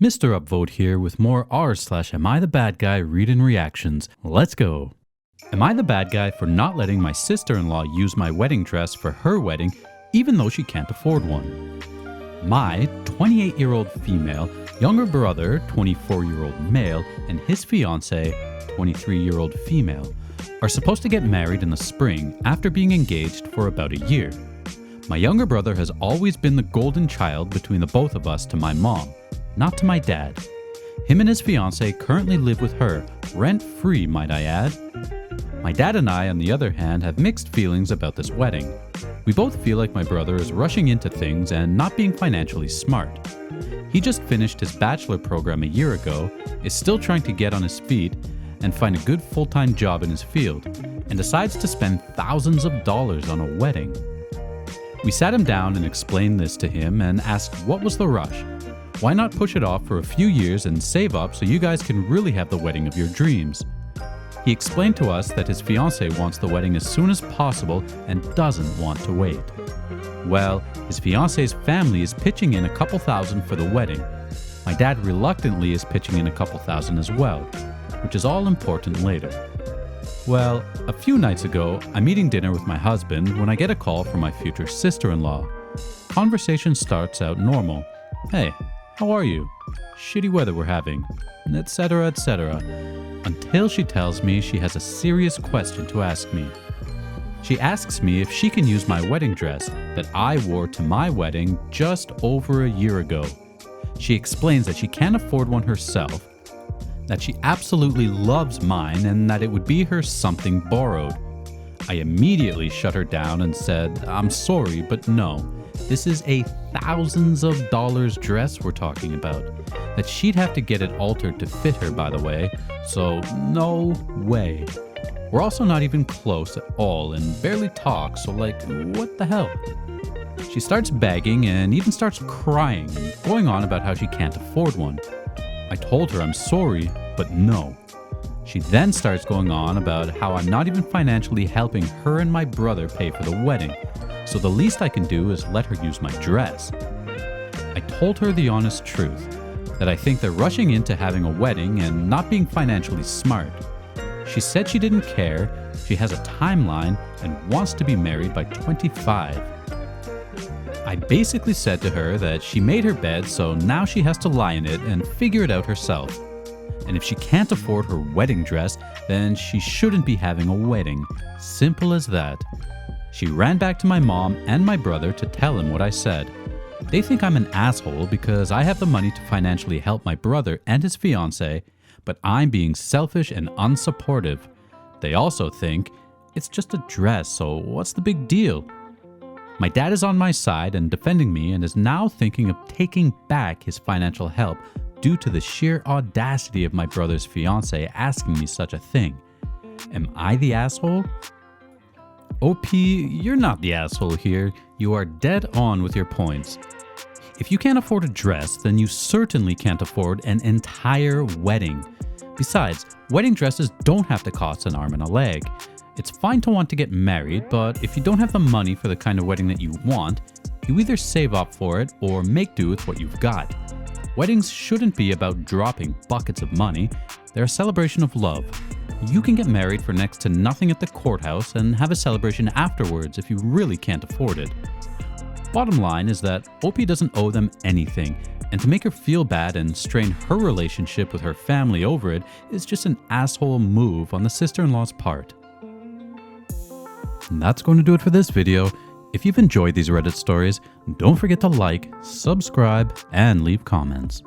Mr Upvote here with more r/Am I the Bad Guy read-in reactions. Let's go! Am I the bad guy for not letting my sister-in-law use my wedding dress for her wedding even though she can't afford one? My 28-year-old female, younger brother, 24-year-old male, and his fiancée, 23-year-old female, are supposed to get married in the spring after being engaged for about a year. My younger brother has always been the golden child between the both of us to my mom, not to my dad. Him and his fiancée currently live with her, rent-free might I add. My dad and I, on the other hand, have mixed feelings about this wedding. We both feel like my brother is rushing into things and not being financially smart. He just finished his bachelor program a year ago, is still trying to get on his feet and find a good full-time job in his field, and decides to spend thousands of dollars on a wedding. We sat him down and explained this to him and asked what was the rush. Why not push it off for a few years and save up so you guys can really have the wedding of your dreams? He explained to us that his fiancée wants the wedding as soon as possible and doesn't want to wait. Well, his fiancée's family is pitching in a couple thousand for the wedding. My dad reluctantly is pitching in a couple thousand as well, which is all important later. Well, a few nights ago, I'm eating dinner with my husband when I get a call from my future sister-in-law. Conversation starts out normal. Hey, how are you? Shitty weather we're having, etc., etc., until she tells me she has a serious question to ask me. She asks me if she can use my wedding dress that I wore to my wedding just over a year ago. She explains that she can't afford one herself, that she absolutely loves mine, and that it would be her something borrowed. I immediately shut her down and said, I'm sorry, but no. This is a thousands of dollars dress we're talking about, that she'd have to get it altered to fit her, by the way, so no way. We're also not even close at all and barely talk, so like, what the hell? She starts begging and even starts crying and going on about how she can't afford one. I told her I'm sorry, but no. She then starts going on about how I'm not even financially helping her and my brother pay for the wedding, so the least I can do is let her use my dress. I told her the honest truth, that I think they're rushing into having a wedding and not being financially smart. She said she didn't care, she has a timeline, and wants to be married by 25. I basically said to her that she made her bed, so now she has to lie in it and figure it out herself. And if she can't afford her wedding dress, then she shouldn't be having a wedding. Simple as that. She ran back to my mom and my brother to tell him what I said. They think I'm an asshole because I have the money to financially help my brother and his fiancée, but I'm being selfish and unsupportive. They also think it's just a dress, so what's the big deal? My dad is on my side and defending me and is now thinking of taking back his financial help due to the sheer audacity of my brother's fiancée asking me such a thing. Am I the asshole? OP, you're not the asshole here. You are dead on with your points. If you can't afford a dress, then you certainly can't afford an entire wedding. Besides, wedding dresses don't have to cost an arm and a leg. It's fine to want to get married, but if you don't have the money for the kind of wedding that you want, you either save up for it or make do with what you've got. Weddings shouldn't be about dropping buckets of money. They're a celebration of love. You can get married for next to nothing at the courthouse and have a celebration afterwards if you really can't afford it. Bottom line is that Opie doesn't owe them anything, and to make her feel bad and strain her relationship with her family over it is just an asshole move on the sister-in-law's part. And that's going to do it for this video. If you've enjoyed these Reddit stories, don't forget to like, subscribe, and leave comments.